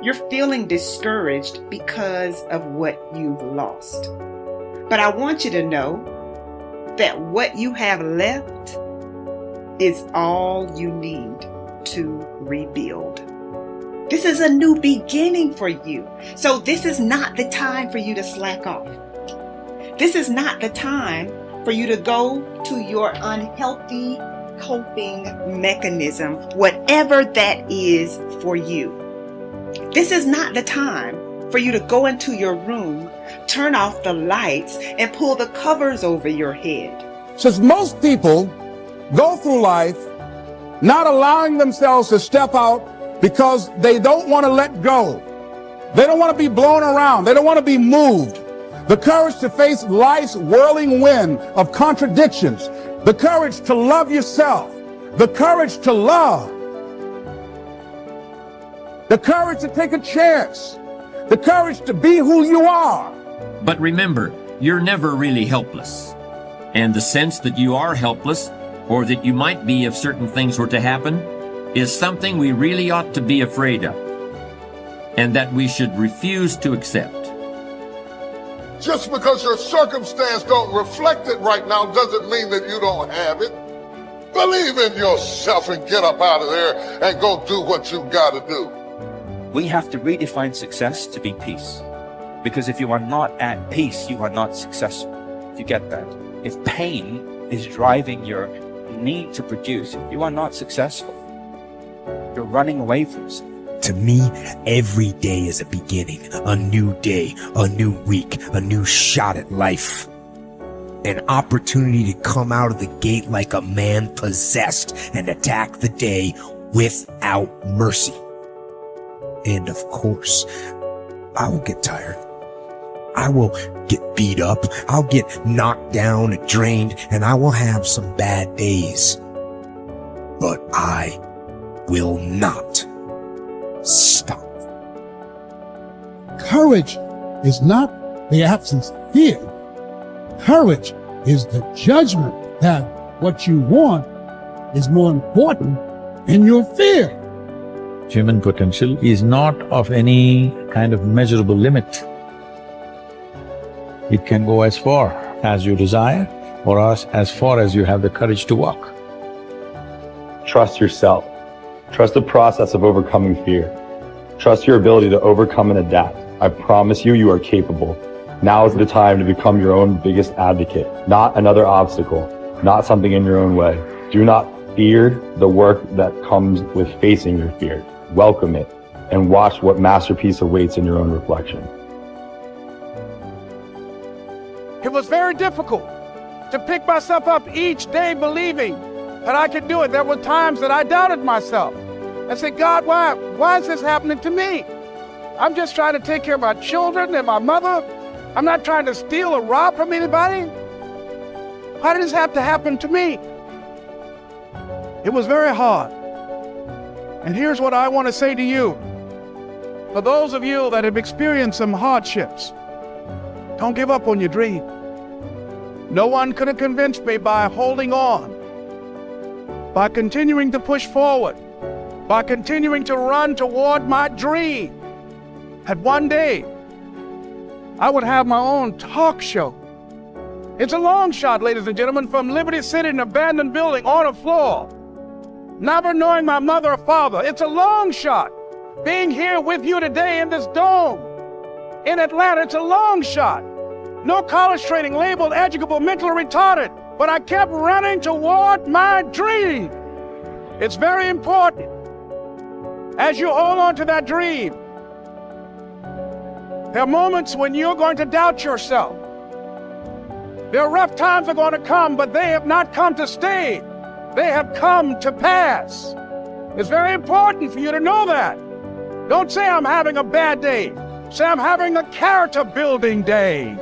You're feeling discouraged because of what you've lost. But I want you to know that what you have left is all you need to rebuild. This is a new beginning for you. So this is not the time for you to slack off. This is not the time for you to go to your unhealthy coping mechanism, whatever that is for you. This is not the time for you to go into your room, turn off the lights, and pull the covers over your head. Since most people go through life not allowing themselves to step out because they don't want to let go. They don't want to be blown around. They don't want to be moved. The courage to face life's whirling wind of contradictions. The courage to love yourself. The courage to love. The courage to take a chance. The courage to be who you are. But remember, you're never really helpless. And the sense that you are helpless, or that you might be if certain things were to happen, is something we really ought to be afraid of, and that we should refuse to accept. Just because your circumstance don't reflect it right now doesn't mean that you don't have it. Believe in yourself and get up out of there and go do what you gotta do. We have to redefine success to be peace. Because if you are not at peace, you are not successful. If you get that. If pain is driving your need to produce, if you are not successful, you're running away from something. To me, every day is a beginning, a new day, a new week, a new shot at life. An opportunity to come out of the gate like a man possessed and attack the day without mercy. And of course, I will get tired. I will get beat up. I'll get knocked down and drained, and I will have some bad days. But I will not stop. Courage is not the absence of fear. Courage is the judgment that what you want is more important than your fear. Human potential is not of any kind of measurable limit. It can go as far as you desire or as far as you have the courage to walk. Trust yourself. Trust the process of overcoming fear. Trust your ability to overcome and adapt. I promise you, you are capable. Now is the time to become your own biggest advocate, not another obstacle, not something in your own way. Do not fear the work that comes with facing your fear. Welcome it and watch what masterpiece awaits in your own reflection. It was very difficult to pick myself up each day believing that I could do it. There were times that I doubted myself. I said, God, why is this happening to me? I'm just trying to take care of my children and my mother. I'm not trying to steal or rob from anybody. Why did this have to happen to me? It was very hard. And here's what I want to say to you. For those of you that have experienced some hardships, don't give up on your dream. No one could have convinced me by holding on, by continuing to push forward, by continuing to run toward my dream, that one day I would have my own talk show. It's a long shot, ladies and gentlemen, from Liberty City, an abandoned building on a floor, never knowing my mother or father. It's a long shot. Being here with you today in this dome in Atlanta, it's a long shot. No college training, labeled educable, mentally retarded, but I kept running toward my dream. It's very important as you hold on to that dream. There are moments when you're going to doubt yourself. There are rough times that are going to come, but they have not come to stay. They have come to pass. It's very important for you to know that. Don't say I'm having a bad day. Say I'm having a character building day.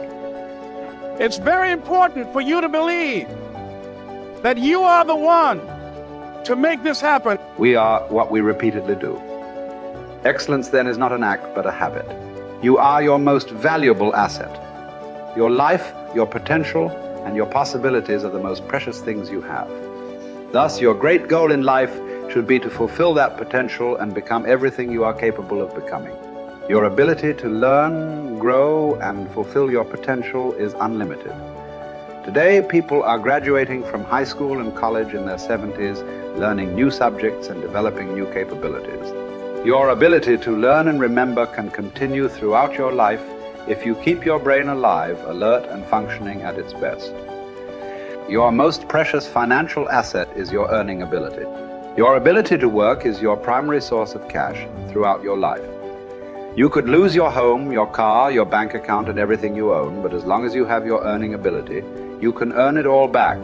It's very important for you to believe that you are the one to make this happen. We are what we repeatedly do. Excellence then is not an act, but a habit. You are your most valuable asset. Your life, your potential, and your possibilities are the most precious things you have. Thus, your great goal in life should be to fulfill that potential and become everything you are capable of becoming. Your ability to learn, grow, and fulfill your potential is unlimited. Today, people are graduating from high school and college in their 70s, learning new subjects and developing new capabilities. Your ability to learn and remember can continue throughout your life if you keep your brain alive, alert, and functioning at its best. Your most precious financial asset is your earning ability. Your ability to work is your primary source of cash throughout your life. You could lose your home, your car, your bank account, and everything you own, but as long as you have your earning ability, you can earn it all back,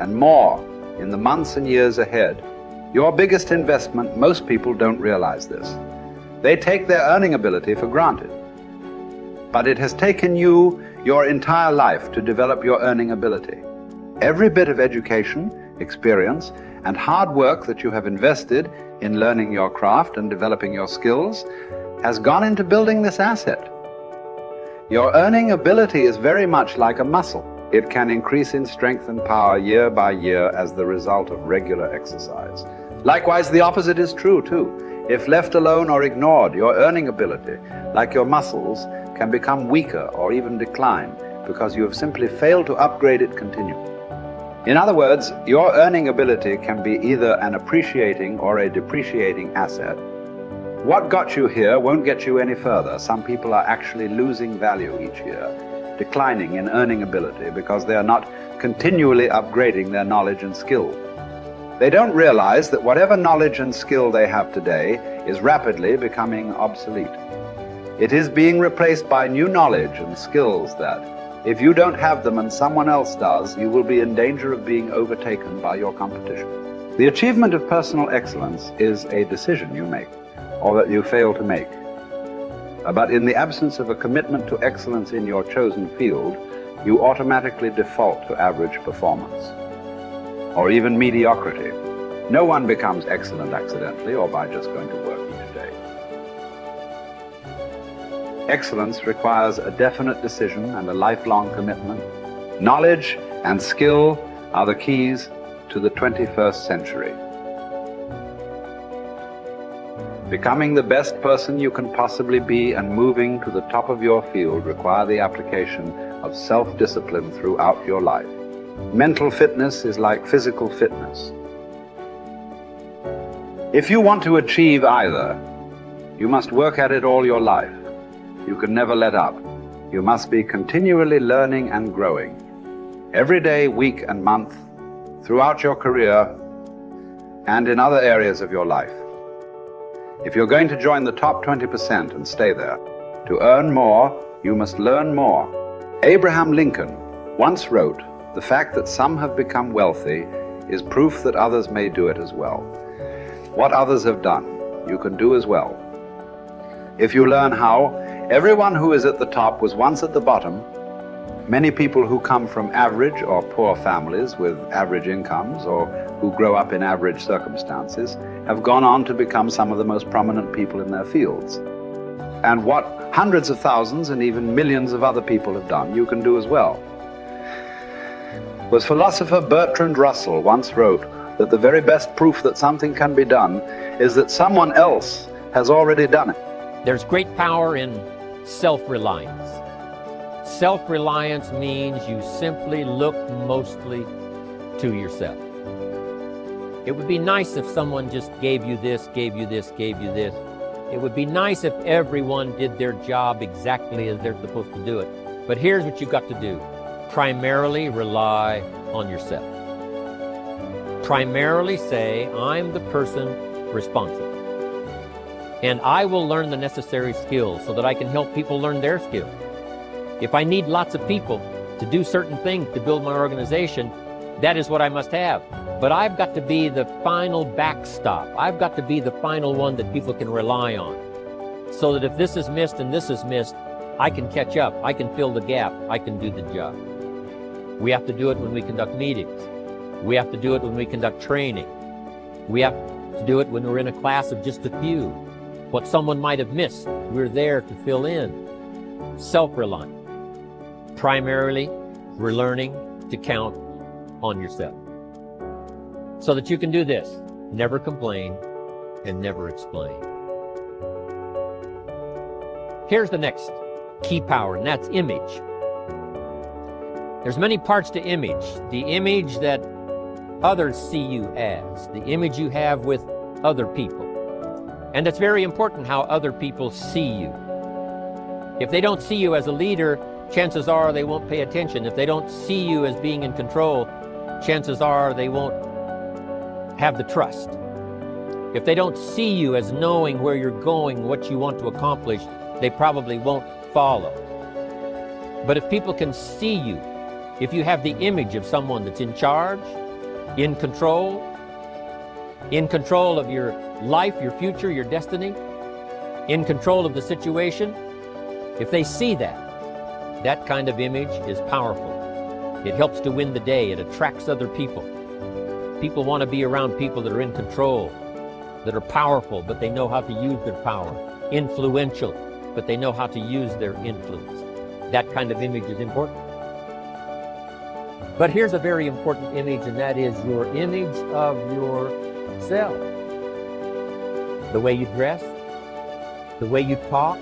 and more, in the months and years ahead. Your biggest investment, most people don't realize this. They take their earning ability for granted. But it has taken you your entire life to develop your earning ability. Every bit of education, experience, and hard work that you have invested in learning your craft and developing your skills has gone into building this asset. Your earning ability is very much like a muscle. It can increase in strength and power year by year as the result of regular exercise. Likewise, the opposite is true too. If left alone or ignored, your earning ability, like your muscles, can become weaker or even decline because you have simply failed to upgrade it continually. In other words, your earning ability can be either an appreciating or a depreciating asset. What got you here won't get you any further. Some people are actually losing value each year, declining in earning ability because they are not continually upgrading their knowledge and skill. They don't realize that whatever knowledge and skill they have today is rapidly becoming obsolete. It is being replaced by new knowledge and skills that, if you don't have them and someone else does, you will be in danger of being overtaken by your competition. The achievement of personal excellence is a decision you make, or that you fail to make. But in the absence of a commitment to excellence in your chosen field, you automatically default to average performance, or even mediocrity. No one becomes excellent accidentally or by just going to work each day. Excellence requires a definite decision and a lifelong commitment. Knowledge and skill are the keys to the 21st century. Becoming the best person you can possibly be and moving to the top of your field require the application of self-discipline throughout your life. Mental fitness is like physical fitness. If you want to achieve either, you must work at it all your life. You can never let up. You must be continually learning and growing. Every day, week, and month, throughout your career, and in other areas of your life. If you're going to join the top 20% and stay there, to earn more, you must learn more. Abraham Lincoln once wrote, "The fact that some have become wealthy is proof that others may do it as well." What others have done, you can do as well. If you learn how, everyone who is at the top was once at the bottom. Many people who come from average or poor families with average incomes or who grow up in average circumstances have gone on to become some of the most prominent people in their fields. And what hundreds of thousands and even millions of other people have done, you can do as well. The philosopher Bertrand Russell once wrote that the very best proof that something can be done is that someone else has already done it. There's great power in self-reliance. Self-reliance means you simply look mostly to yourself. It would be nice if someone just gave you this, gave you this, gave you this. It would be nice if everyone did their job exactly as they're supposed to do it. But here's what you've got to do. Primarily rely on yourself. Primarily say, I'm the person responsible. And I will learn the necessary skills so that I can help people learn their skills. If I need lots of people to do certain things to build my organization, that is what I must have. But I've got to be the final backstop. I've got to be the final one that people can rely on. So that if this is missed and this is missed, I can catch up. I can fill the gap. I can do the job. We have to do it when we conduct meetings. We have to do it when we conduct training. We have to do it when we're in a class of just a few. What someone might have missed, we're there to fill in. Self-reliant. Primarily, we're learning to count on yourself. So that you can do this, never complain and never explain. Here's the next key power, and that's image. There's many parts to image. The image that others see you as, the image you have with other people. And it's very important how other people see you. If they don't see you as a leader, chances are they won't pay attention. If they don't see you as being in control, chances are they won't have the trust. If they don't see you as knowing where you're going, what you want to accomplish, they probably won't follow. But if people can see you, if you have the image of someone that's in charge, in control of your life, your future, your destiny, in control of the situation, if they see that, that kind of image is powerful. It helps to win the day. It attracts other people. People want to be around people that are in control, that are powerful, but they know how to use their power. Influential, but they know how to use their influence. That kind of image is important. But here's a very important image, and that is your image of yourself. The way you dress, the way you talk,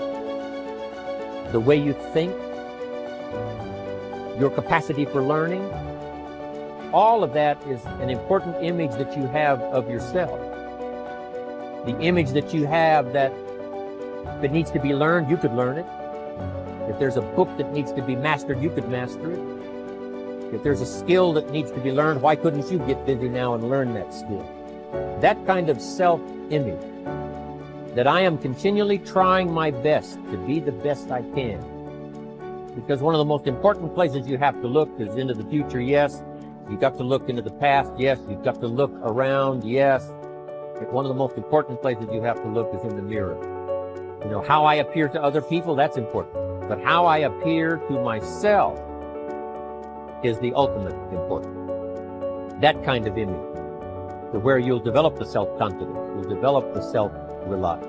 the way you think, your capacity for learning. All of that is an important image that you have of yourself. The image that you have that if it needs to be learned, you could learn it. If there's a book that needs to be mastered, you could master it. If there's a skill that needs to be learned, why couldn't you get busy now and learn that skill? That kind of self-image, that I am continually trying my best to be the best I can. Because one of the most important places you have to look is into the future, yes. You've got to look into the past, yes. You've got to look around, yes. But one of the most important places you have to look is in the mirror. You know, how I appear to other people, that's important. But how I appear to myself is the ultimate important. That kind of image, to where you'll develop the self-confidence, you'll develop the self-reliance.